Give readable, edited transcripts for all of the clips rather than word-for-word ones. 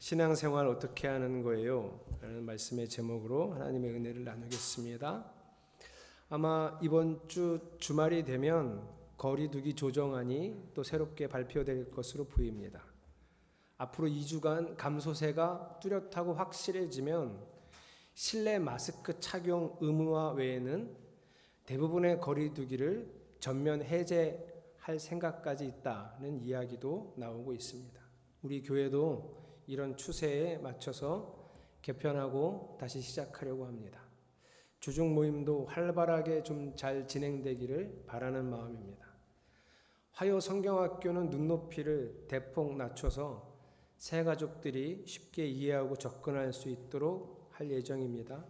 신앙생활 어떻게 하는 거예요? 라는 말씀의 제목으로 하나님의 은혜를 나누겠습니다. 아마 이번 주 주말이 되면 거리두기 조정안이 또 새롭게 발표될 것으로 보입니다. 앞으로 2주간 감소세가 뚜렷하고 확실해지면 실내 마스크 착용 의무화 외에는 대부분의 거리두기를 전면 해제할 생각까지 있다는 이야기도 나오고 있습니다. 우리 교회도 이런 추세에 맞춰서 개편하고 다시 시작하려고 합니다. 주중 모임도 활발하게 좀 잘 진행되기를 바라는 마음입니다. 화요 성경학교는 눈높이를 대폭 낮춰서 새 가족들이 쉽게 이해하고 접근할 수 있도록 할 예정입니다.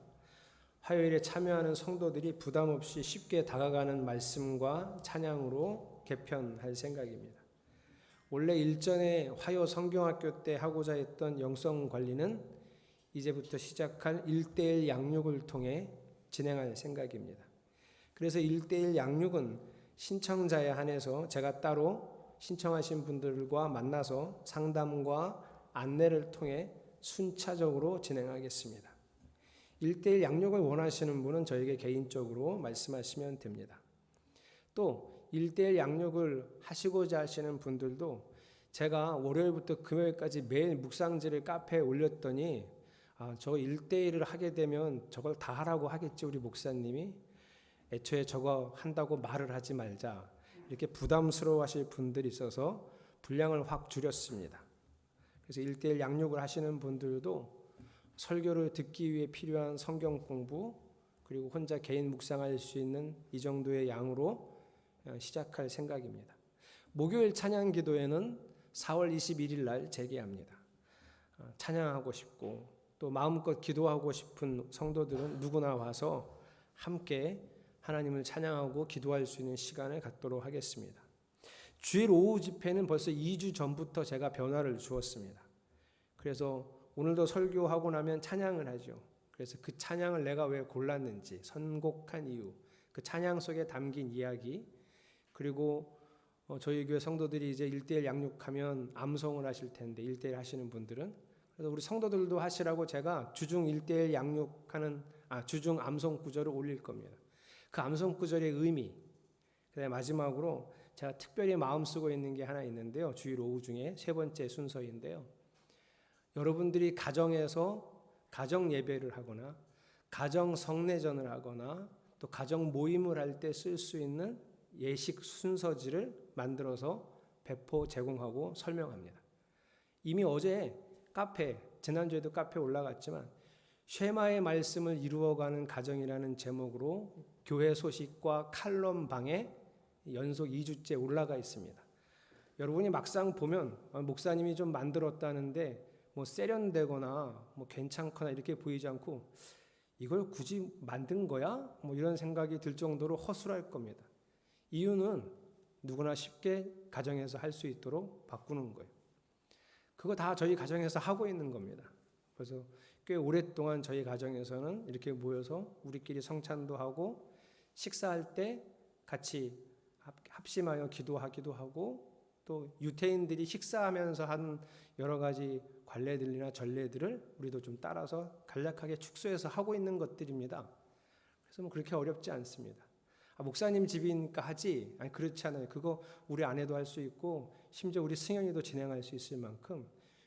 화요일에 참여하는 성도들이 부담 없이 쉽게 다가가는 말씀과 찬양으로 개편할 생각입니다. 원래 일전에 화요 성경학교 때 하고자 했던 영성 관리는 이제부터 시작할 1:1 양육을 통해 진행할 생각입니다. 그래서 1:1 양육은 신청자에 한해서 제가 따로 신청하신 분들과 만나서 상담과 안내를 통해 순차적으로 진행하겠습니다. 1:1 양육을 원하시는 분은 저에게 개인적으로 말씀하시면 됩니다. 또 1:1 양육을 하시고자 하시는 분들도 제가 월요일부터 금요일까지 매일 묵상지를 카페에 올렸더니 저 1:1을 하게 되면 저걸 다 하라고 하겠지 우리 목사님이, 애초에 저거 한다고 말을 하지 말자, 이렇게 부담스러워 하실 분들이 있어서 분량을 확 줄였습니다. 그래서 1:1 양육을 하시는 분들도 설교를 듣기 위해 필요한 성경 공부, 그리고 혼자 개인 묵상할 수 있는 이 정도의 양으로 시작할 생각입니다. 목요일 찬양 기도회는 4월 21일 날 재개합니다. 찬양하고 싶고 또 마음껏 기도하고 싶은 성도들은 누구나 와서 함께 하나님을 찬양하고 기도할 수 있는 시간을 갖도록 하겠습니다. 주일 오후 집회는 벌써 2주 전부터 제가 변화를 주었습니다. 그래서 오늘도 설교하고 나면 찬양을 하죠. 그래서 그 찬양을 내가 왜 골랐는지, 선곡한 이유, 그 찬양 속에 담긴 이야기, 그리고 저희 교회 성도들이 이제 1:1 양육하면 암송을 하실 텐데 1:1 하시는 분들은, 그래서 우리 성도들도 하시라고 제가 주중 1:1 양육하는 주중 암송 구절을 올릴 겁니다. 그 암송 구절의 의미, 그다음에 마지막으로 제가 특별히 마음 쓰고 있는 게 하나 있는데요. 주일 오후 중에 세 번째 순서인데요. 여러분들이 가정에서 가정 예배를 하거나 가정 성례전을 하거나 또 가정 모임을 할 때 쓸 수 있는 예식 순서지를 만들어서 배포 제공하고 설명합니다. 이미 어제 지난주에도 카페에 올라갔지만 쉐마의 말씀을 이루어가는 가정이라는 제목으로 교회 소식과 칼럼방에 연속 2주째 올라가 있습니다. 여러분이 막상 보면 목사님이 좀 만들었다는데 뭐 세련되거나 뭐 괜찮거나 이렇게 보이지 않고 이걸 굳이 만든 거야? 뭐 이런 생각이 들 정도로 허술할 겁니다. 이유는 누구나 쉽게 가정에서 할 수 있도록 바꾸는 거예요. 그거 다 저희 가정에서 하고 있는 겁니다. 그래서 꽤 오랫동안 저희 가정에서는 이렇게 모여서 우리끼리 성찬도 하고 식사할 때 같이 합심하여 기도하기도 하고, 또 유태인들이 식사하면서 한 여러 가지 관례들이나 전례들을 우리도 좀 따라서 간략하게 축소해서 하고 있는 것들입니다. 그래서 뭐 그렇게 어렵지 않습니다. 목사님 집이니까 하지? 아니, 그렇지 않아요. 그거 우리 아내도 할 수 있고 심지어 우리 승현이도 진행할 수 있을 만큼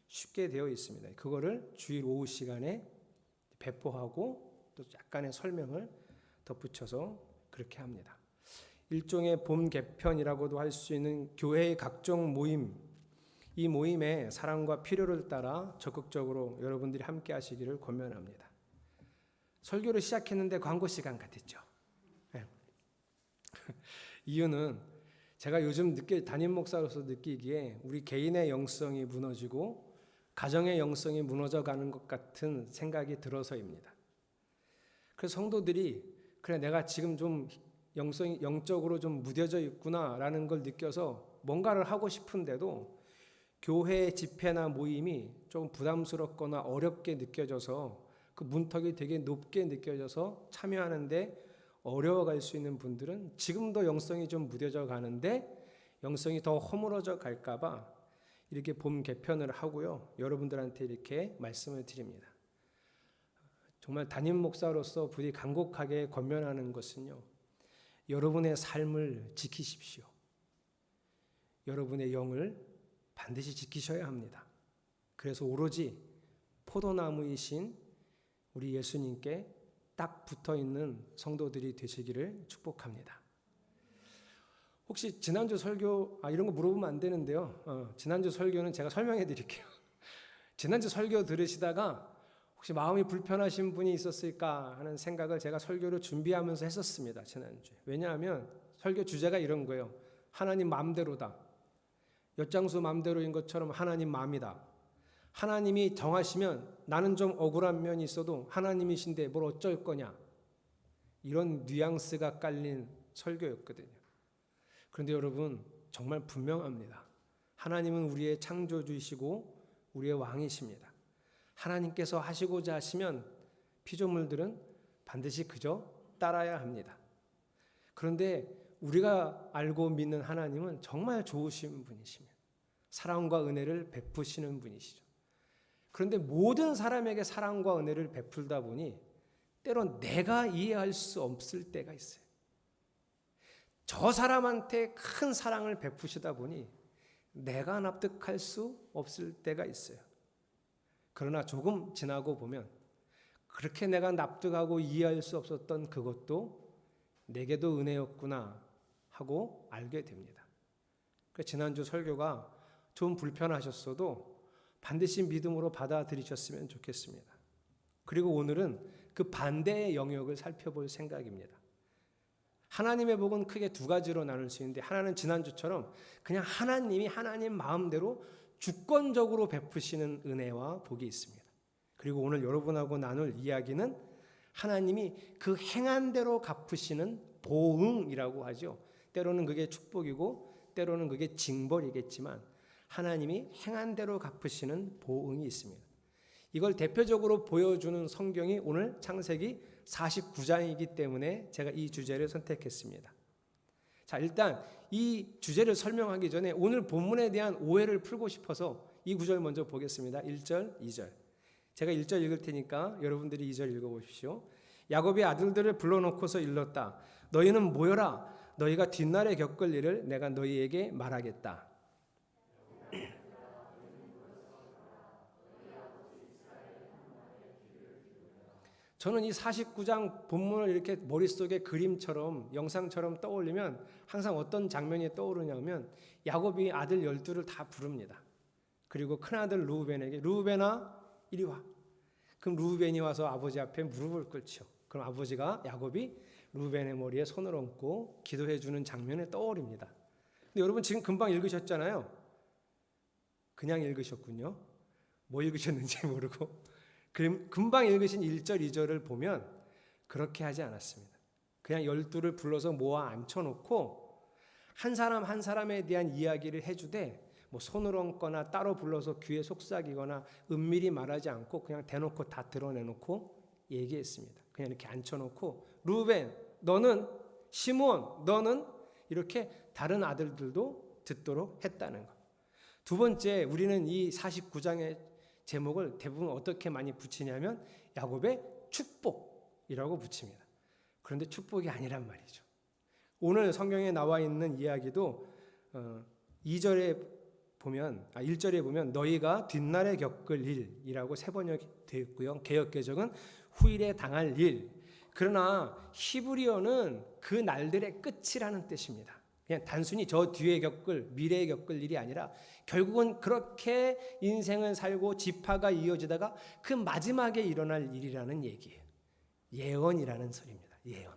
쉽게 되어 있습니다. 그거를 주일 오후 시간에 배포하고 또 약간의 설명을 덧붙여서 그렇게 합니다. 일종의 봄 개편이라고도 할 수 있는 교회의 각종 모임, 이 모임의 사랑과 필요를 따라 적극적으로 여러분들이 함께 하시기를 권면합니다. 설교를 시작했는데 광고 시간 같았죠. 이유는 제가 요즘 담임 목사로서 느끼기에 우리 개인의 영성이 무너지고 가정의 영성이 무너져가는 것 같은 생각이 들어서입니다. 그래서 성도들이 그래, 내가 지금 좀 영적으로 좀 무뎌져 있구나라는 걸 느껴서 뭔가를 하고 싶은데도 교회 집회나 모임이 좀 부담스럽거나 어렵게 느껴져서 그 문턱이 되게 높게 느껴져서 참여하는데 어려워갈 수 있는 분들은 지금도 영성이 좀 무뎌져 가는데 영성이 더 허물어져 갈까 봐 이렇게 봄 개편을 하고요. 여러분들한테 이렇게 말씀을 드립니다. 정말 담임 목사로서 부디 간곡하게 권면하는 것은요. 여러분의 삶을 지키십시오. 여러분의 영을 반드시 지키셔야 합니다. 그래서 오로지 포도나무이신 우리 예수님께 딱 붙어있는 성도들이 되시기를 축복합니다. 혹시 지난주 설교, 이런 거 물어보면 안 되는데요. 지난주 설교는 제가 설명해 드릴게요. 지난주 설교 들으시다가 혹시 마음이 불편하신 분이 있었을까 하는 생각을 제가 설교를 준비하면서 했었습니다. 지난주에. 왜냐하면 설교 주제가 이런 거예요. 하나님 마음대로다. 엿장수 마음대로인 것처럼 하나님 마음이다. 하나님이 정하시면 나는 좀 억울한 면이 있어도 하나님이신데 뭘 어쩔 거냐. 이런 뉘앙스가 깔린 설교였거든요. 그런데 여러분 정말 분명합니다. 하나님은 우리의 창조주이시고 우리의 왕이십니다. 하나님께서 하시고자 하시면 피조물들은 반드시 그저 따라야 합니다. 그런데 우리가 알고 믿는 하나님은 정말 좋으신 분이십니다. 사랑과 은혜를 베푸시는 분이시죠. 그런데 모든 사람에게 사랑과 은혜를 베풀다 보니 때론 내가 이해할 수 없을 때가 있어요. 저 사람한테 큰 사랑을 베푸시다 보니 내가 납득할 수 없을 때가 있어요. 그러나 조금 지나고 보면 그렇게 내가 납득하고 이해할 수 없었던 그것도 내게도 은혜였구나 하고 알게 됩니다. 지난주 설교가 좀 불편하셨어도 반드시 믿음으로 받아들이셨으면 좋겠습니다. 그리고 오늘은 그 반대의 영역을 살펴볼 생각입니다. 하나님의 복은 크게 두 가지로 나눌 수 있는데 하나는 지난주처럼 그냥 하나님이 하나님 마음대로 주권적으로 베푸시는 은혜와 복이 있습니다. 그리고 오늘 여러분하고 나눌 이야기는 하나님이 그 행한 대로 갚으시는 보응이라고 하죠. 때로는 그게 축복이고 때로는 그게 징벌이겠지만 하나님이 행한 대로 갚으시는 보응이 있습니다. 이걸 대표적으로 보여주는 성경이 오늘 창세기 49장이기 때문에 제가 이 주제를 선택했습니다. 자, 일단 이 주제를 설명하기 전에 오늘 본문에 대한 오해를 풀고 싶어서 이 구절 먼저 보겠습니다. 1절, 2절. 제가 1절 읽을 테니까 여러분들이 2절 읽어보십시오. 야곱이 아들들을 불러놓고서 일렀다. 너희는 모여라. 너희가 뒷날에 겪을 일을 내가 너희에게 말하겠다. 저는 이 49장 본문을 이렇게 머릿속에 그림처럼 영상처럼 떠올리면 항상 어떤 장면이 떠오르냐면 야곱이 아들 12를 다 부릅니다. 그리고 큰아들 루우벤에게 루우벤아 이리 와. 그럼 루우벤이 와서 아버지 앞에 무릎을 꿇죠. 그럼 아버지가 야곱이 루우벤의 머리에 손을 얹고 기도해 주는 장면이 떠오릅니다. 근데 여러분 지금 금방 읽으셨잖아요. 그냥 읽으셨군요. 뭐 읽으셨는지 모르고. 금방 읽으신 1절, 2절을 보면 그렇게 하지 않았습니다. 그냥 12를 불러서 모아 앉혀놓고 한 사람 한 사람에 대한 이야기를 해주되 뭐 손을 얹거나 따로 불러서 귀에 속삭이거나 은밀히 말하지 않고 그냥 대놓고 다 드러내놓고 얘기했습니다. 그냥 이렇게 앉혀놓고 루벤 너는 시므온 너는 이렇게 다른 아들들도 듣도록 했다는 것. 두 번째 우리는 이 49장의 제목을 대부분 어떻게 많이 붙이냐면 야곱의 축복이라고 붙입니다. 그런데 축복이 아니란 말이죠. 오늘 성경에 나와 있는 이야기도 2절에 보면 1절에 보면 너희가 뒷날에 겪을 일이라고 세 번역이 되어 있고요. 개역개정은 후일에 당할 일. 그러나 히브리어는 그 날들의 끝이라는 뜻입니다. 그냥 단순히 저 뒤에 겪을 미래에 겪을 일이 아니라 결국은 그렇게 인생을 살고 지파가 이어지다가 그 마지막에 일어날 일이라는 얘기예요. 예언이라는 소리입니다. 예언.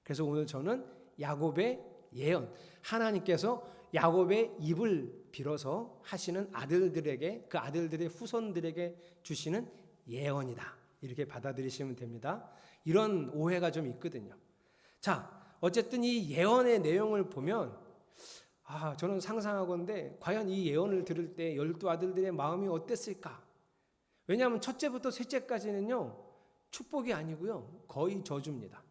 그래서 오늘 저는 야곱의 예언, 하나님께서 야곱의 입을 빌어서 하시는 아들들에게 그 아들들의 후손들에게 주시는 예언이다. 이렇게 받아들이시면 됩니다. 이런 오해가 좀 있거든요. 자, 어쨌든 이 예언의 내용을 보면 저는 상상하건대 과연 이 예언을 들을 때 12아들들의 마음이 어땠을까? 왜냐하면 첫째부터 셋째까지는요 축복이 아니고요 거의 저주입니다.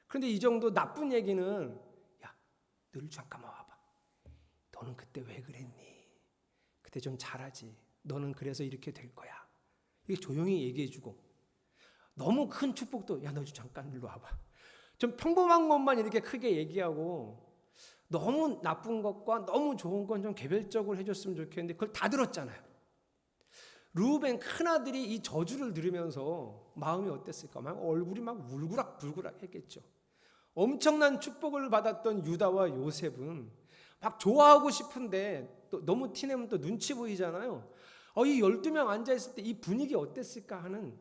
그런데 이 정도 나쁜 얘기는 야, 너를 잠깐만 와봐. 너는 그때 왜 그랬니? 그때 좀 잘하지. 너는 그래서 이렇게 될 거야. 이게 조용히 얘기해주고, 너무 큰 축복도 야 너 잠깐 일로 와봐. 좀 평범한 것만 이렇게 크게 얘기하고 너무 나쁜 것과 너무 좋은 건 좀 개별적으로 해줬으면 좋겠는데 그걸 다 들었잖아요. 르우벤 큰아들이 이 저주를 들으면서 마음이 어땠을까? 막 얼굴이 막 울그락불그락 했겠죠. 엄청난 축복을 받았던 유다와 요셉은 막 좋아하고 싶은데 또 너무 티내면 또 눈치 보이잖아요. 이 12명 앉아있을 때 이 분위기 어땠을까 하는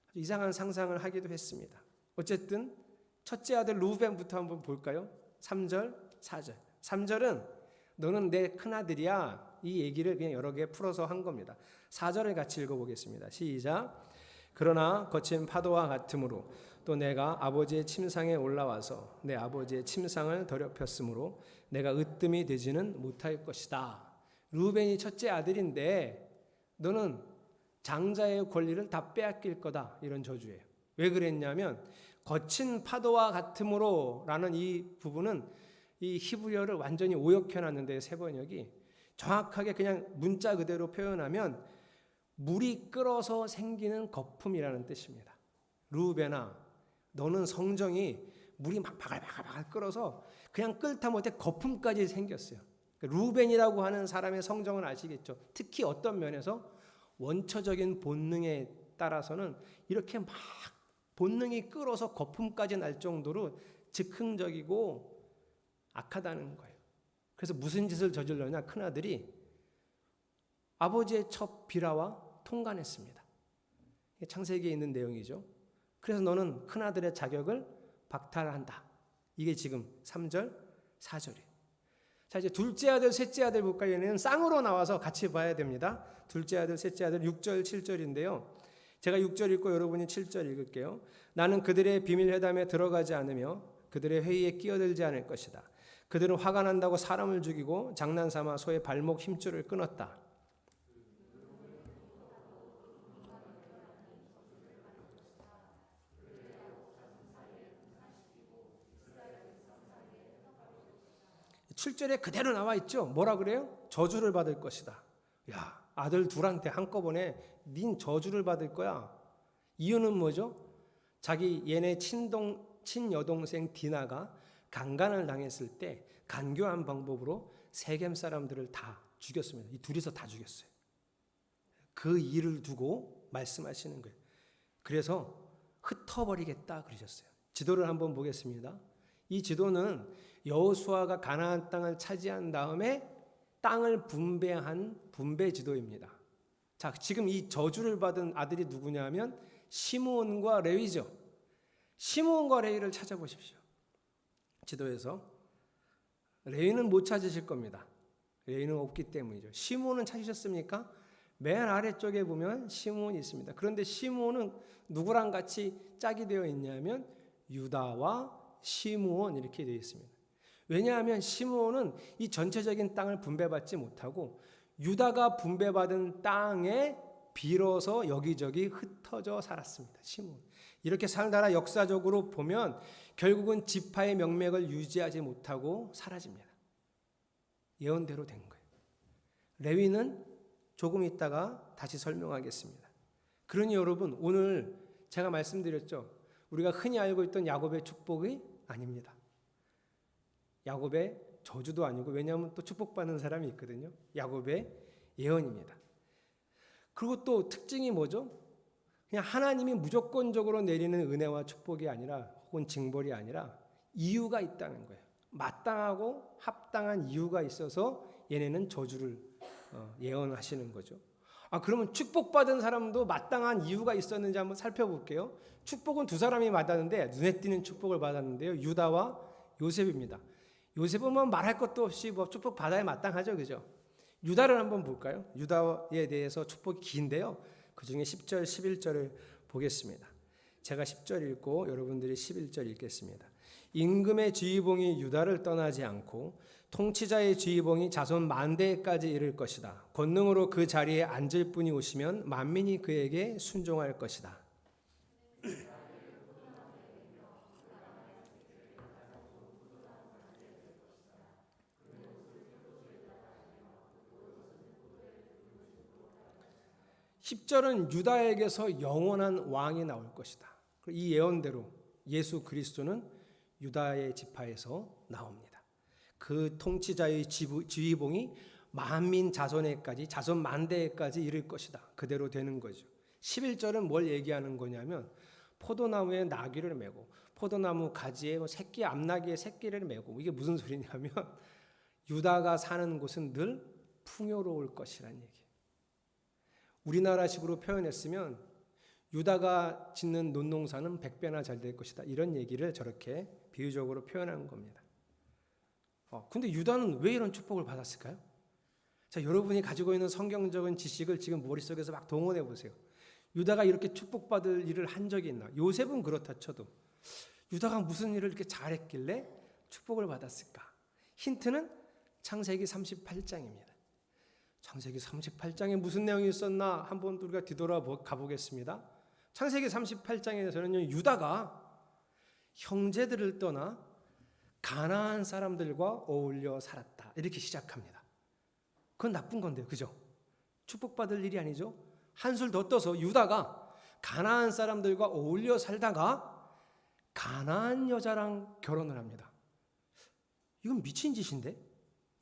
아주 이상한 상상을 하기도 했습니다. 어쨌든 첫째 아들 르우벤부터 한번 볼까요? 3절, 4절. 3절은 너는 내 큰아들이야. 이 얘기를 그냥 여러 개 풀어서 한 겁니다. 4절을 같이 읽어보겠습니다. 시작. 그러나 거친 파도와 같으므로 또 내가 아버지의 침상에 올라와서 내 아버지의 침상을 더럽혔으므로 내가 으뜸이 되지는 못할 것이다. 르우벤이 첫째 아들인데 너는 장자의 권리를 다 빼앗길 거다. 이런 저주예요. 왜 그랬냐면 거친 파도와 같으므로 라는 이 부분은 이 히브리어를 완전히 오역해놨는데 세 번역이 정확하게 그냥 문자 그대로 표현하면 물이 끓어서 생기는 거품이라는 뜻입니다. 르우벤아 너는 성정이 물이 막 바글바글 끓어서 그냥 끓다 못해 거품까지 생겼어요. 르우벤이라고 하는 사람의 성정을 아시겠죠? 특히 어떤 면에서 원초적인 본능에 따라서는 이렇게 막 본능이 끓어서 거품까지 날 정도로 즉흥적이고 악하다는 거예요. 그래서 무슨 짓을 저질러냐? 큰아들이 아버지의 첫 비라와 통관했습니다. 창세기에 있는 내용이죠. 그래서 너는 큰아들의 자격을 박탈한다. 이게 지금 3절, 4절이에요. 자, 이제 둘째 아들, 셋째 아들 볼까요? 얘는 쌍으로 나와서 같이 봐야 됩니다. 둘째 아들, 셋째 아들 6절, 7절인데요. 제가 6절 읽고 여러분이 7절 읽을게요. 나는 그들의 비밀 회담에 들어가지 않으며 그들의 회의에 끼어들지 않을 것이다. 그들은 화가 난다고 사람을 죽이고 장난삼아 소의 발목 힘줄을 끊었다. 칠절에 그대로 나와 있죠. 뭐라 그래요? 저주를 받을 것이다. 야, 아들 둘한테 한꺼번에 닌 저주를 받을 거야. 이유는 뭐죠? 자기 얘네 친여동생 디나가 강간을 당했을 때 간교한 방법으로 세겜 사람들을 다 죽였습니다. 이 둘이서 다 죽였어요. 그 일을 두고 말씀하시는 거예요. 그래서 흩어버리겠다 그러셨어요. 지도를 한번 보겠습니다. 이 지도는 여호수아가 가나안 땅을 차지한 다음에 땅을 분배한 분배 지도입니다. 자, 지금 이 저주를 받은 아들이 누구냐면 시므온과 레위죠. 시므온과 레위를 찾아보십시오. 지도에서 레위는 못 찾으실 겁니다. 레위는 없기 때문이죠. 시므온은 찾으셨습니까? 맨 아래쪽에 보면 시므온이 있습니다. 그런데 시므온은 누구랑 같이 짝이 되어 있냐면 유다와 시므온 이렇게 되어 있습니다. 왜냐하면 시므온은 이 전체적인 땅을 분배받지 못하고 유다가 분배받은 땅에 빌어서 여기저기 흩어져 살았습니다. 시므온. 이렇게 살다가 역사적으로 보면 결국은 지파의 명맥을 유지하지 못하고 사라집니다. 예언대로 된 거예요. 레위는 조금 있다가 다시 설명하겠습니다. 그러니 여러분 오늘 제가 말씀드렸죠. 우리가 흔히 알고 있던 야곱의 축복이 아닙니다. 야곱의 저주도 아니고 왜냐하면 또 축복받는 사람이 있거든요. 야곱의 예언입니다. 그리고 또 특징이 뭐죠? 그냥 하나님이 무조건적으로 내리는 은혜와 축복이 아니라 혹은 징벌이 아니라 이유가 있다는 거예요. 마땅하고 합당한 이유가 있어서 얘네는 저주를 예언하시는 거죠. 그러면 축복받은 사람도 마땅한 이유가 있었는지 한번 살펴볼게요. 축복은 두 사람이 받았는데 눈에 띄는 축복을 받았는데요. 유다와 요셉입니다. 요셉은 뭐 말할 것도 없이 뭐 축복 받아야 마땅하죠. 그죠? 유다를 한번 볼까요? 유다에 대해서 축복이 긴데요. 그 중에 10절, 11절을 보겠습니다. 제가 10절 읽고 여러분들이 11절 읽겠습니다. 임금의 지휘봉이 유다를 떠나지 않고 통치자의 지휘봉이 자손 만대까지 이를 것이다. 권능으로 그 자리에 앉을 분이 오시면 만민이 그에게 순종할 것이다. 10절은 유다에게서 영원한 왕이 나올 것이다. 이 예언대로 예수 그리스도는 유다의 지파에서 나옵니다. 그 통치자의 지휘봉이 만민 자손에까지, 자손 만대에까지 이를 것이다. 그대로 되는 거죠. 11절은 뭘 얘기하는 거냐면 포도나무에 나귀를 메고 포도나무 가지에 새끼 암나귀의 새끼를 메고, 이게 무슨 소리냐면 유다가 사는 곳은 늘 풍요로울 것이라는 얘기예요. 우리나라식으로 표현했으면 유다가 짓는 논농사는 100배나 잘 될 것이다. 이런 얘기를 저렇게 비유적으로 표현한 겁니다. 근데 유다는 왜 이런 축복을 받았을까요? 자, 여러분이 가지고 있는 성경적인 지식을 지금 머릿속에서 막 동원해 보세요. 유다가 이렇게 축복받을 일을 한 적이 있나? 요셉은 그렇다 쳐도 유다가 무슨 일을 이렇게 잘했길래 축복을 받았을까? 힌트는 창세기 38장입니다. 창세기 38장에 무슨 내용이 있었나 한번 우리가 뒤돌아가 보겠습니다. 창세기 38장에서는요, 유다가 형제들을 떠나 가나안 사람들과 어울려 살았다, 이렇게 시작합니다. 그건 나쁜 건데요, 그죠? 축복받을 일이 아니죠. 한술 더 떠서 유다가 가나안 사람들과 어울려 살다가 가나안 여자랑 결혼을 합니다. 이건 미친 짓인데?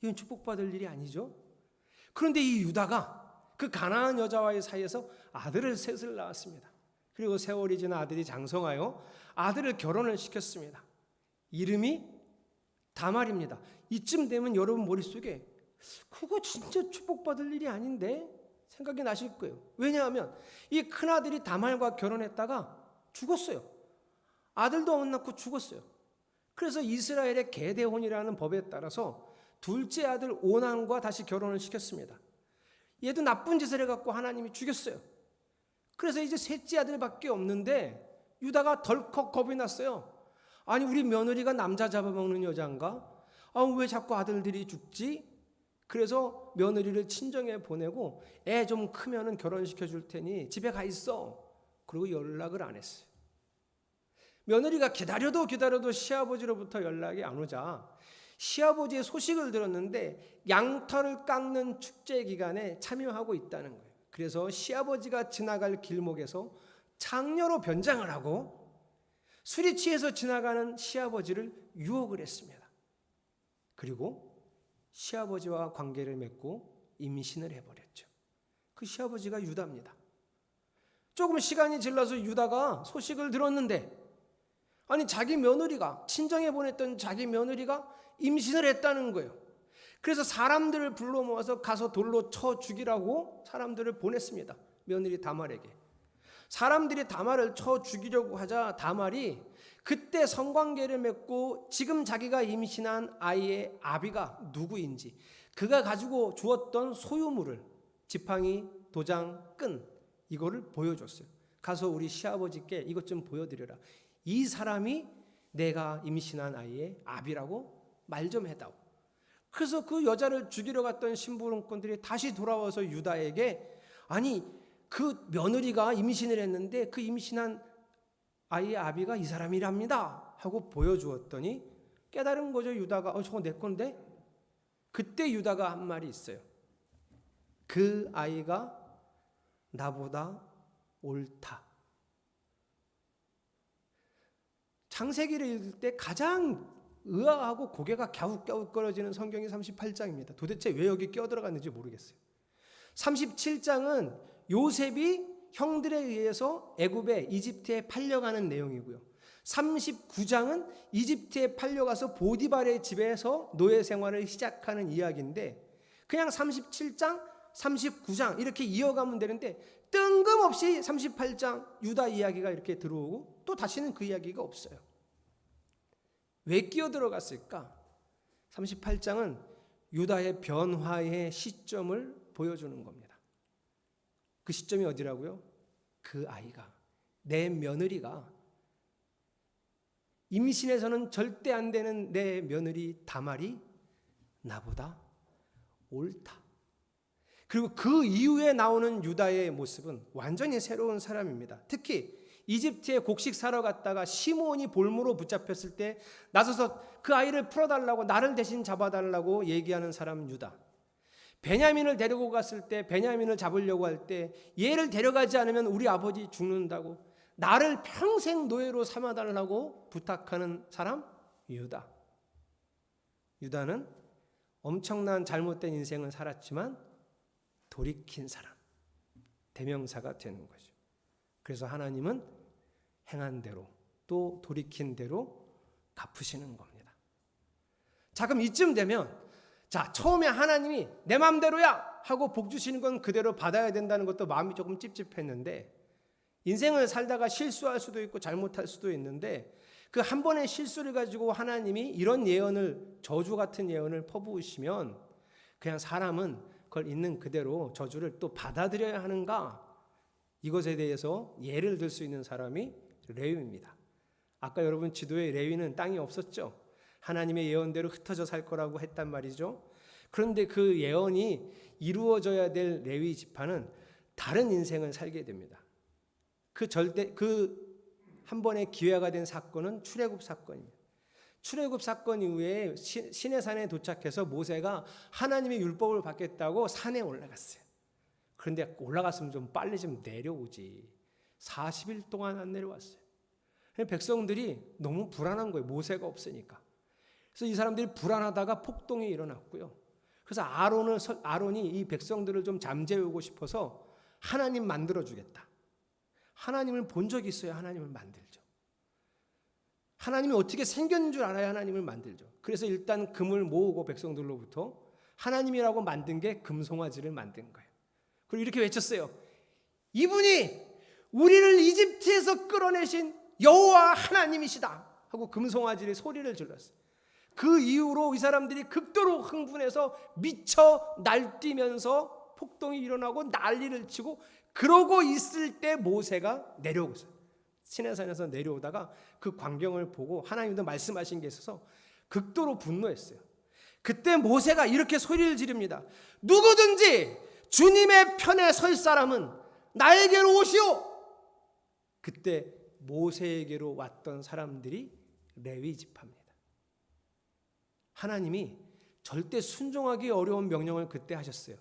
이건 축복받을 일이 아니죠. 그런데 이 유다가 그 가나안 여자와의 사이에서 아들을 셋을 낳았습니다. 그리고 세월이 지나 아들이 장성하여 아들을 결혼을 시켰습니다. 이름이 다말입니다. 이쯤 되면 여러분 머릿속에 그거 진짜 축복받을 일이 아닌데 생각이 나실 거예요. 왜냐하면 이 큰아들이 다말과 결혼했다가 죽었어요. 아들도 못 낳고 죽었어요. 그래서 이스라엘의 계대혼이라는 법에 따라서 둘째 아들 오난과 다시 결혼을 시켰습니다. 얘도 나쁜 짓을 해갖고 하나님이 죽였어요. 그래서 이제 셋째 아들밖에 없는데 유다가 덜컥 겁이 났어요. 아니, 우리 며느리가 남자 잡아먹는 여자인가? 왜 자꾸 아들들이 죽지? 그래서 며느리를 친정에 보내고 애 좀 크면은 결혼시켜 줄 테니 집에 가 있어. 그리고 연락을 안 했어요. 며느리가 기다려도 시아버지로부터 연락이 안 오자 시아버지의 소식을 들었는데 양털을 깎는 축제 기간에 참여하고 있다는 거예요. 그래서 시아버지가 지나갈 길목에서 장녀로 변장을 하고 술이 취해서 지나가는 시아버지를 유혹을 했습니다. 그리고 시아버지와 관계를 맺고 임신을 해버렸죠. 그 시아버지가 유다입니다. 조금 시간이 질러서 유다가 소식을 들었는데, 아니, 자기 며느리가, 친정에 보냈던 자기 며느리가 임신을 했다는 거예요. 그래서 사람들을 불러 모아서 가서 돌로 쳐 죽이라고 사람들을 보냈습니다. 며느리 다말에게. 사람들이 다말을 쳐 죽이려고 하자 다말이 그때 성관계를 맺고 지금 자기가 임신한 아이의 아비가 누구인지, 그가 가지고 주었던 소유물을, 지팡이, 도장, 끈, 이거를 보여줬어요. 가서 우리 시아버지께 이것 좀 보여드려라. 이 사람이 내가 임신한 아이의 아비라고 말 좀 해다오. 그래서 그 여자를 죽이러 갔던 심부름꾼들이 다시 돌아와서 유다에게, 아니, 그 며느리가 임신을 했는데 그 임신한 아이의 아비가 이 사람이랍니다 하고 보여주었더니 깨달은 거죠. 유다가 저거 내 건데. 그때 유다가 한 말이 있어요. 그 아이가 나보다 옳다. 창세기를 읽을 때 가장 의아하고 고개가 갸웃갸웃거려지는 성경이 38장입니다. 도대체 왜 여기 끼어들어갔는지 모르겠어요. 37장은 요셉이 형들에 의해서 애굽에, 이집트에 팔려가는 내용이고요. 39장은 이집트에 팔려가서 보디발의 집에서 노예 생활을 시작하는 이야기인데, 그냥 37장, 39장 이렇게 이어가면 되는데 뜬금없이 38장 유다 이야기가 이렇게 들어오고 또 다시는 그 이야기가 없어요. 왜 끼어들어갔을까? 38장은 유다의 변화의 시점을 보여주는 겁니다. 그 시점이 어디라고요? 그 아이가, 내 며느리가, 임신해서는 절대 안 되는 내 며느리 다말이 나보다 옳다. 그리고 그 이후에 나오는 유다의 모습은 완전히 새로운 사람입니다. 특히 이집트에 곡식 사러 갔다가 시므온이 볼모로 붙잡혔을 때 나서서 그 아이를 풀어달라고, 나를 대신 잡아달라고 얘기하는 사람 유다. 베냐민을 데리고 갔을 때, 베냐민을 잡으려고 할 때 얘를 데려가지 않으면 우리 아버지 죽는다고 나를 평생 노예로 삼아달라고 부탁하는 사람? 유다. 유다는 엄청난 잘못된 인생을 살았지만 돌이킨 사람, 대명사가 되는 거죠. 그래서 하나님은 행한 대로 또 돌이킨 대로 갚으시는 겁니다. 자, 그럼 이쯤 되면 처음에 하나님이 내 마음대로야 하고 복 주시는 건 그대로 받아야 된다는 것도 마음이 조금 찝찝했는데, 인생을 살다가 실수할 수도 있고 잘못할 수도 있는데 그 한 번의 실수를 가지고 하나님이 이런 예언을, 저주 같은 예언을 퍼부으시면 그냥 사람은 그걸 있는 그대로 저주를 또 받아들여야 하는가, 이것에 대해서 예를 들 수 있는 사람이 레위입니다. 아까 여러분 지도에 레위는 땅이 없었죠. 하나님의 예언대로 흩어져 살 거라고 했단 말이죠. 그런데 그 예언이 이루어져야 될 레위 지파는 다른 인생을 살게 됩니다. 그 한 번의 기회가 된 사건은 출애굽 사건입니다. 출애굽 사건 이후에 시내산에 도착해서 모세가 하나님의 율법을 받겠다고 산에 올라갔어요. 그런데 올라갔으면 좀 빨리 좀 내려오지. 40일 동안 안 내려왔어요. 백성들이 너무 불안한 거예요. 모세가 없으니까. 그래서 이 사람들이 불안하다가 폭동이 일어났고요. 그래서 아론이 이 백성들을 좀 잠재우고 싶어서 하나님 만들어주겠다. 하나님을 본 적이 있어야 하나님을 만들죠. 하나님이 어떻게 생겼는 줄 알아야 하나님을 만들죠. 그래서 일단 금을 모으고 백성들로부터 하나님이라고 만든 게 금송아지를 만든 거예요. 그리고 이렇게 외쳤어요. 이분이 우리를 이집트에서 끌어내신 여호와 하나님이시다 하고 금송아지의 소리를 질렀어요. 그 이후로 이 사람들이 극도로 흥분해서 미쳐 날뛰면서 폭동이 일어나고 난리를 치고, 그러고 있을 때 모세가 내려오고 있어요. 시내산에서 내려오다가 그 광경을 보고 하나님도 말씀하신 게 있어서 극도로 분노했어요. 그때 모세가 이렇게 소리를 지릅니다. 누구든지 주님의 편에 설 사람은 나에게로 오시오. 그때 모세에게로 왔던 사람들이 레위 지파입니다. 하나님이 절대 순종하기 어려운 명령을 그때 하셨어요.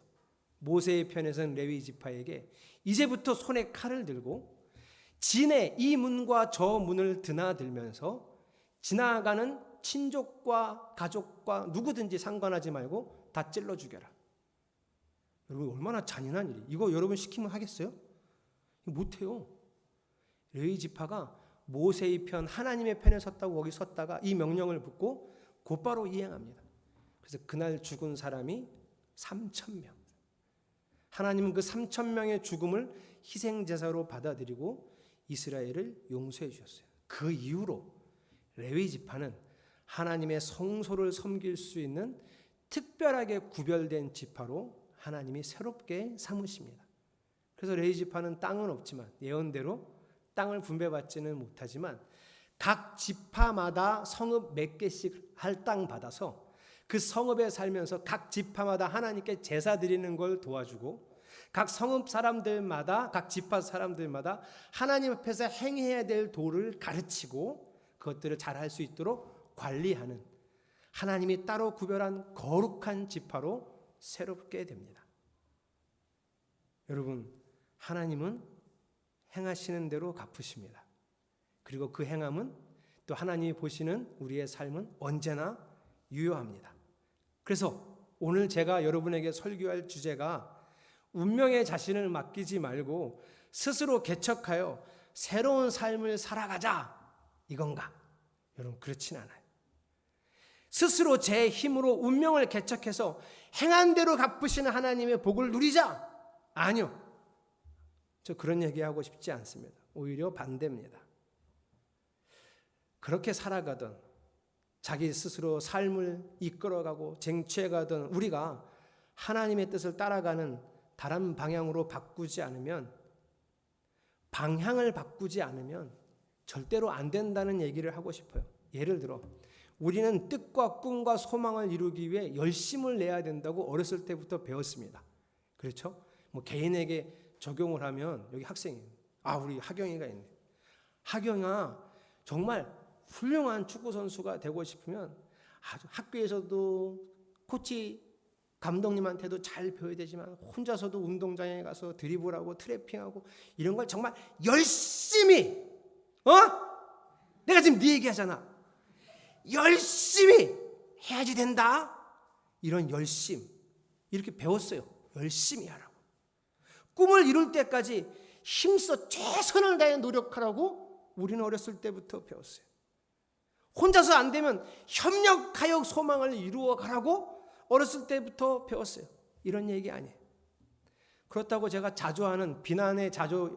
모세의 편에서는 레위 지파에게 이제부터 손에 칼을 들고 진의 이 문과 저 문을 드나들면서 지나가는 친족과 가족과 누구든지 상관하지 말고 다 찔러 죽여라. 여러분, 얼마나 잔인한 일이. 이거 여러분 시키면 하겠어요? 못해요. 레위 지파가 모세의 편, 하나님의 편에 섰다고 거기 섰다가 이 명령을 듣고 곧바로 이행합니다. 그래서 그날 죽은 사람이 3,000명. 하나님은 그 3,000명의 죽음을 희생제사로 받아들이고 이스라엘을 용서해 주셨어요. 그 이후로 레위 지파는 하나님의 성소를 섬길 수 있는 특별하게 구별된 지파로 하나님이 새롭게 삼으십니다. 그래서 레위 지파는 땅은 없지만 예언대로 땅을 분배받지는 못하지만 각 지파마다 성읍 몇 개씩 할 땅 받아서 그 성읍에 살면서 각 지파마다 하나님께 제사 드리는 걸 도와주고, 각 성읍 사람들마다, 각 지파 사람들마다 하나님 앞에서 행해야 될 도를 가르치고 그것들을 잘할 수 있도록 관리하는, 하나님이 따로 구별한 거룩한 지파로 새롭게 됩니다. 여러분, 하나님은 행하시는 대로 갚으십니다. 그리고 그 행함은 또 하나님이 보시는 우리의 삶은 언제나 유효합니다. 그래서 오늘 제가 여러분에게 설교할 주제가 운명의 자신을 맡기지 말고 스스로 개척하여 새로운 삶을 살아가자, 이건가? 여러분, 그렇진 않아요. 스스로 제 힘으로 운명을 개척해서 행한 대로 갚으시는 하나님의 복을 누리자? 아니요. 저 그런 얘기하고 싶지 않습니다. 오히려 반대입니다. 그렇게 살아가던, 자기 스스로 삶을 이끌어가고 쟁취해가던 우리가 하나님의 뜻을 따라가는 다른 방향으로 바꾸지 않으면, 방향을 바꾸지 않으면 절대로 안 된다는 얘기를 하고 싶어요. 예를 들어 우리는 뜻과 꿈과 소망을 이루기 위해 열심을 내야 된다고 어렸을 때부터 배웠습니다. 그렇죠? 뭐 개인에게 적용을 하면, 여기 학생이, 우리 하경이가 있네. 하경아, 정말 훌륭한 축구 선수가 되고 싶으면 아주 학교에서도 코치 감독님한테도 잘 배워야 되지만 혼자서도 운동장에 가서 드리블하고 트래핑하고 이런 걸 정말 열심히 내가 지금 네 얘기하잖아. 열심히 해야지 된다. 이런 열심 이렇게 배웠어요. 열심히 하라고. 꿈을 이룰 때까지 힘써 최선을 다해 노력하라고 우리는 어렸을 때부터 배웠어요. 혼자서 안 되면 협력하여 소망을 이루어 가라고 어렸을 때부터 배웠어요. 이런 얘기 아니에요. 그렇다고 제가 자주 하는 비난의 자조의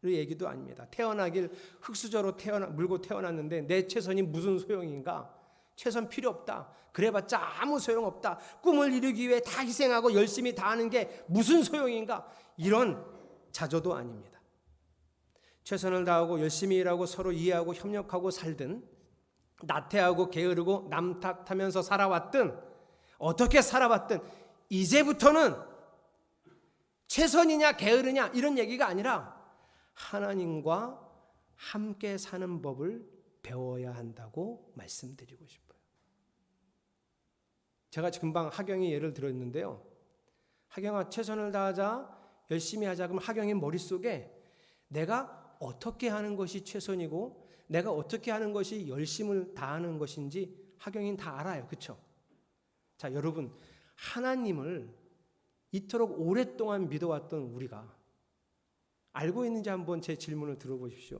얘기도 아닙니다. 태어나길 흙수저로 물고 태어났는데 내 최선이 무슨 소용인가? 최선 필요 없다. 그래봤자 아무 소용없다. 꿈을 이루기 위해 다 희생하고 열심히 다 하는 게 무슨 소용인가? 이런 자조도 아닙니다. 최선을 다하고 열심히 일하고 서로 이해하고 협력하고 살든 나태하고 게으르고 남 탓하면서 살아왔든 어떻게 살아왔든 이제부터는 최선이냐 게으르냐 이런 얘기가 아니라 하나님과 함께 사는 법을 배워야 한다고 말씀드리고 싶어요. 제가 금방 하경이 예를 들었는데요. 하경아, 최선을 다하자, 열심히 하자. 그럼 하경이 머릿속에 내가 어떻게 하는 것이 최선이고 내가 어떻게 하는 것이 열심을 다하는 것인지 하경이는 다 알아요. 그렇죠? 자, 여러분, 하나님을 이토록 오랫동안 믿어왔던 우리가 알고 있는지 한번 제 질문을 들어보십시오.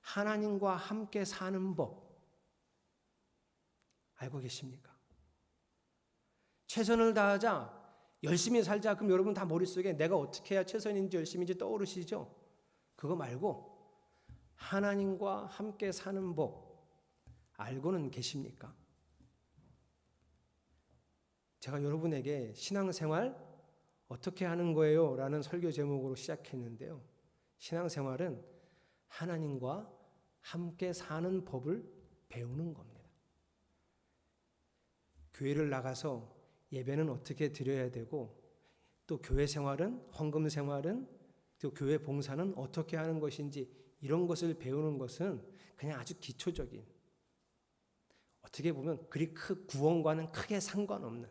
하나님과 함께 사는 법 알고 계십니까? 최선을 다하자, 열심히 살자. 그럼 여러분 다 머릿속에 내가 어떻게 해야 최선인지 열심인지 떠오르시죠? 그거 말고 하나님과 함께 사는 법 알고는 계십니까? 제가 여러분에게 신앙생활 어떻게 하는 거예요? 라는 설교 제목으로 시작했는데요. 신앙생활은 하나님과 함께 사는 법을 배우는 겁니다. 교회를 나가서 예배는 어떻게 드려야 되고 또 교회 생활은 헌금 생활은 또 교회 봉사는 어떻게 하는 것인지 이런 것을 배우는 것은 그냥 아주 기초적인 어떻게 보면 그리 구원과는 크게 상관없는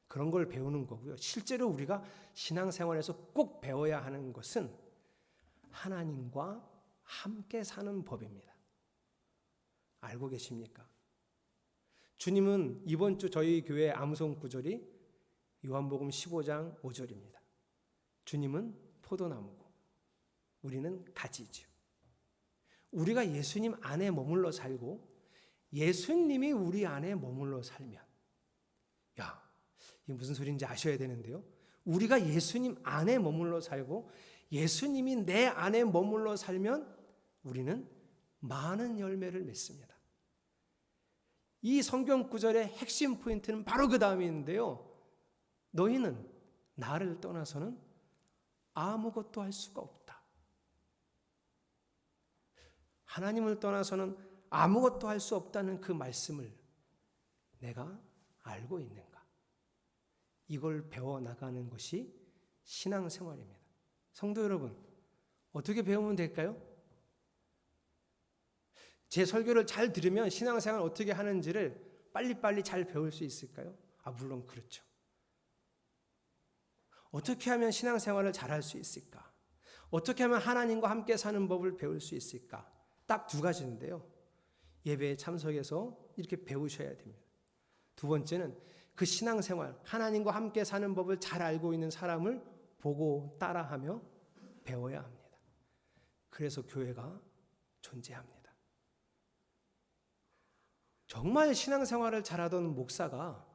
그런 걸 배우는 거고요. 실제로 우리가 신앙생활에서 꼭 배워야 하는 것은 하나님과 함께 사는 법입니다. 알고 계십니까? 주님은 이번 주 저희 교회 암송 구절이 요한복음 15장 5절입니다. 주님은 포도나무고 우리는 가지죠. 우리가 예수님 안에 머물러 살고 예수님이 우리 안에 머물러 살면 이게 무슨 소리인지 아셔야 되는데요. 우리가 예수님 안에 머물러 살고 예수님이 내 안에 머물러 살면 우리는 많은 열매를 맺습니다. 이 성경 구절의 핵심 포인트는 바로 그 다음에 있는데요. 너희는 나를 떠나서는 아무것도 할 수가 없다. 하나님을 떠나서는 아무것도 할 수 없다는 그 말씀을 내가 알고 있는가? 이걸 배워나가는 것이 신앙생활입니다. 성도 여러분, 어떻게 배우면 될까요? 제 설교를 잘 들으면 신앙생활 어떻게 하는지를 빨리빨리 잘 배울 수 있을까요? 물론 그렇죠. 어떻게 하면 신앙생활을 잘할 수 있을까? 어떻게 하면 하나님과 함께 사는 법을 배울 수 있을까? 딱 두 가지인데요. 예배에 참석해서 이렇게 배우셔야 됩니다. 두 번째는 그 신앙생활, 하나님과 함께 사는 법을 잘 알고 있는 사람을 보고 따라하며 배워야 합니다. 그래서 교회가 존재합니다. 정말 신앙생활을 잘하던 목사가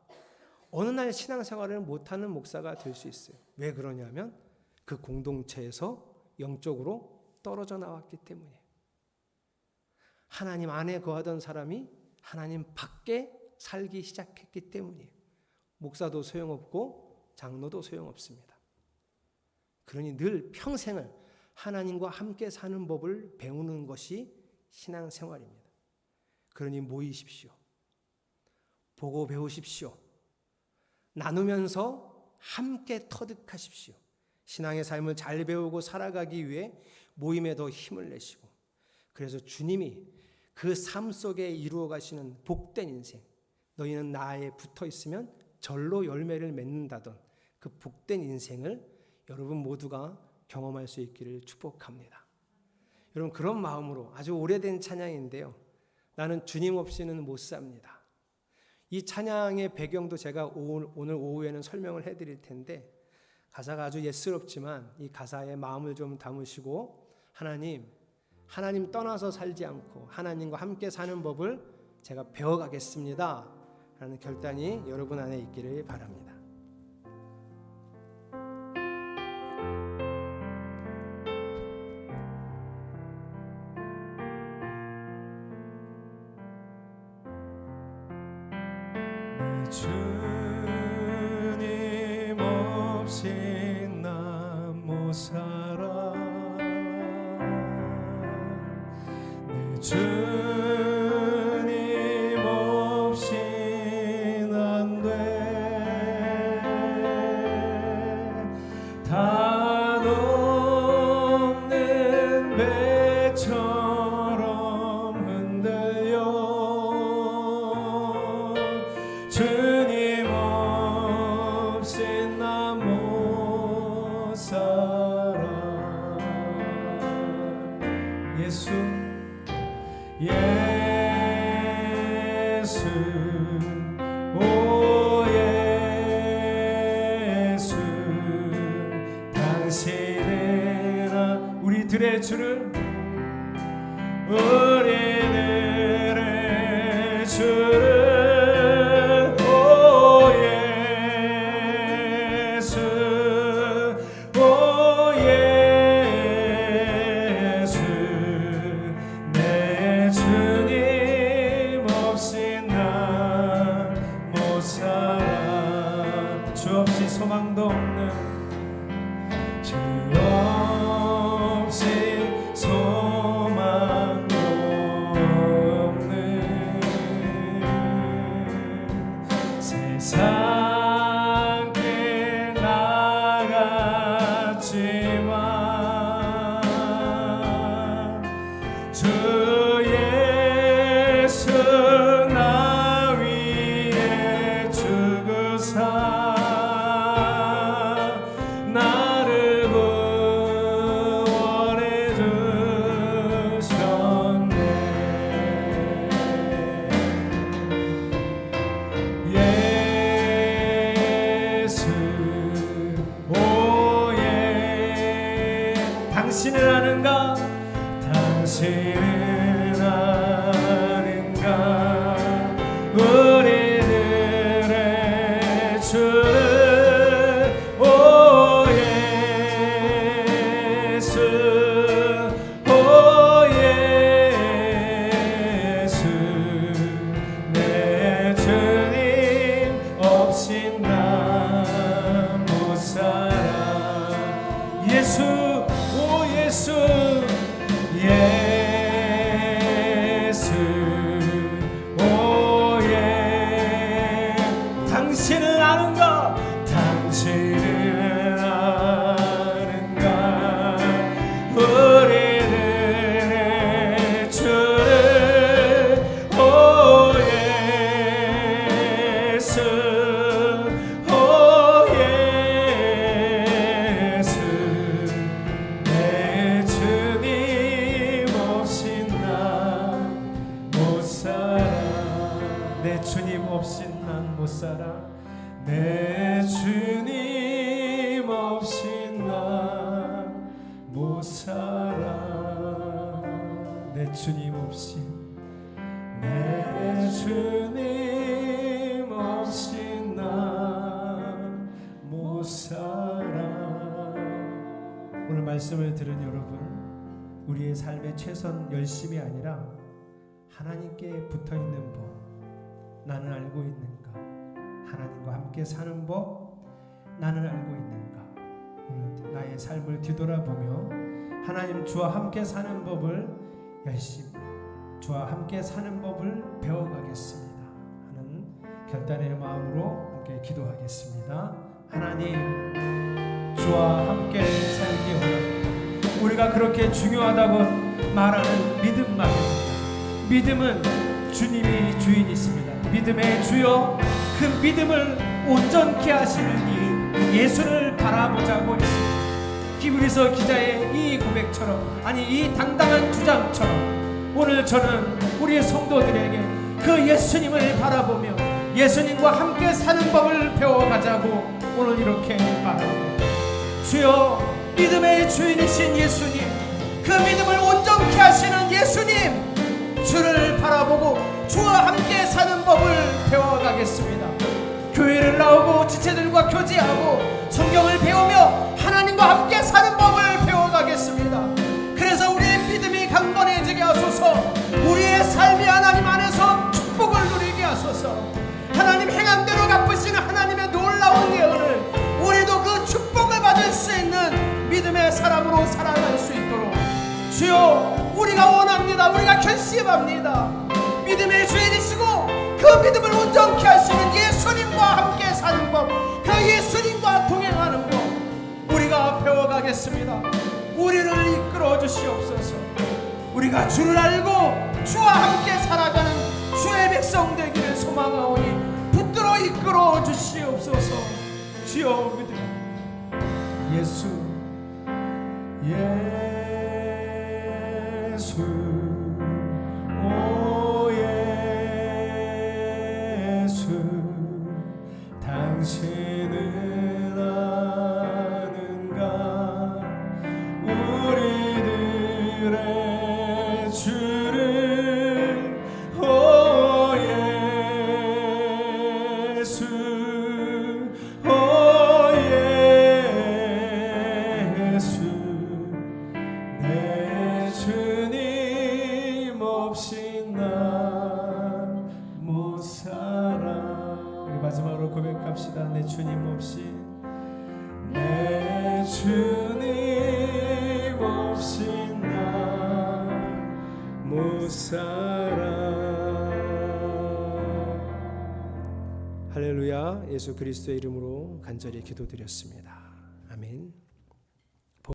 어느 날 신앙생활을 못하는 목사가 될 수 있어요. 왜 그러냐면 그 공동체에서 영적으로 떨어져 나왔기 때문이에요. 하나님 안에 거하던 사람이 하나님 밖에 살기 시작했기 때문이에요. 목사도 소용없고 장로도 소용없습니다. 그러니 늘 평생을 하나님과 함께 사는 법을 배우는 것이 신앙생활입니다. 그러니 모이십시오. 보고 배우십시오. 나누면서 함께 터득하십시오. 신앙의 삶을 잘 배우고 살아가기 위해 모임에 더 힘을 내시고 그래서 주님이 그 삶 속에 이루어 가시는 복된 인생 너희는 나에 붙어 있으면 절로 열매를 맺는다던 그 복된 인생을 여러분 모두가 경험할 수 있기를 축복합니다. 여러분, 그런 마음으로 아주 오래된 찬양인데요, 나는 주님 없이는 못 삽니다. 이 찬양의 배경도 제가 오늘 오후에는 설명을 해드릴 텐데, 가사가 아주 옛스럽지만 이 가사의 마음을 좀 담으시고 하나님 떠나서 살지 않고 하나님과 함께 사는 법을 제가 배워가겠습니다 라는 결단이 여러분 안에 있기를 바랍니다. 주님 없이 난 못 살아. 내 주님 없이 안 돼. 다 없는 배처럼 흔들려 주님 없이 나 못 살아. 예수 오 예수, 당신은 우리들의 주를 오 예수, 오 예수, 내 주님 없이 난 못 살아. 주 없이 소망도 없는, 주 없이 소망도 없는 세상 길 나갔지만 주 예수 나 위에 죽으사 나를 구원해 주셨네. 예수 오 예, 당신을 아는가? 당신을 아는가? 우리들의 주를 오 예수, 오 예수, 내 주님 없이 난 못 살아. 예수 오 예수, 예수 오 예, 당신은 아는가? 당신은 아는가? 우리들의 주를 오 예수, 오 예수, 내 주님 없이 난 못 살아. 내 주님 없이 난 못 살아. 내 주님 없이 난 못 살아. 내 주님 없이, 내 주님 없이 난 못 살아. 오늘 말씀을 들은 여러분, 우리의 삶의 최선 열심이 아니라 하나님께 붙어있는 법, 나는 알고 있는가? 하나님과 함께 사는 법, 나는 알고 있는가? 오늘 나의 삶을 뒤돌아보며 하나님 주와 함께 사는 법을 열심히, 주와 함께 사는 법을 배워가겠습니다 하는 결단의 마음으로 함께 기도하겠습니다. 하나님, 주와 함께 살기 원합니다. 우리가 그렇게 중요하다고 말하는 믿음 말입니다. 믿음은 주님이 주인이십니다. 믿음의 주여, 그 믿음을 온전케 하시는 이 예수를 바라보자고 했습니다. 히브리서 기자의 이 고백처럼, 아니 이 당당한 주장처럼 오늘 저는 우리 성도들에게 그 예수님을 바라보며 예수님과 함께 사는 법을 배워가자고 오늘 이렇게 말합니다. 주여, 믿음의 주인이신 예수님, 그 믿음을 온전케 하시는 예수님, 주를 바라보고 주와 함께 사는 법을 배워가겠습니다. 교회를 나오고 지체들과 교제하고 성경을 배우며 하나님과 함께 사는 법을 배워가겠습니다. 그래서 우리의 믿음이 강건해지게 하소서. 우리의 삶이 하나님 안에서 축복을 누리게 하소서. 하나님 행함대로 갚으시는 하나님의 놀라운 예언을 우리도 그 축복을 받을 수 있는 믿음의 사람으로 살아갈 수 있도록 주여, 우리가 원합니다. 우리가 결심합니다. 믿음의 주인이시고 그 믿음을 온전케 하시는 예수님과 함께 사는 법, 그 예수님과 동행하는 법 우리가 배워가겠습니다. 우리를 이끌어 주시옵소서. 우리가 주를 알고 주와 함께 살아가는 주의 백성 되기를 소망하오니 붙들어 이끌어 주시옵소서. 주여, 믿음 예수, 예수, 오 예수, 당신은 아는가 우리들의 주를. 오 예수, 오 예수, 내 주님 없이 난 못 살아. 우리 마지막으로 고백합시다. 내 주님 없이, 내 주님 없이 난 못 살아. 할렐루야. 예수 그리스도의 이름으로 간절히 기도드렸습니다. 아멘.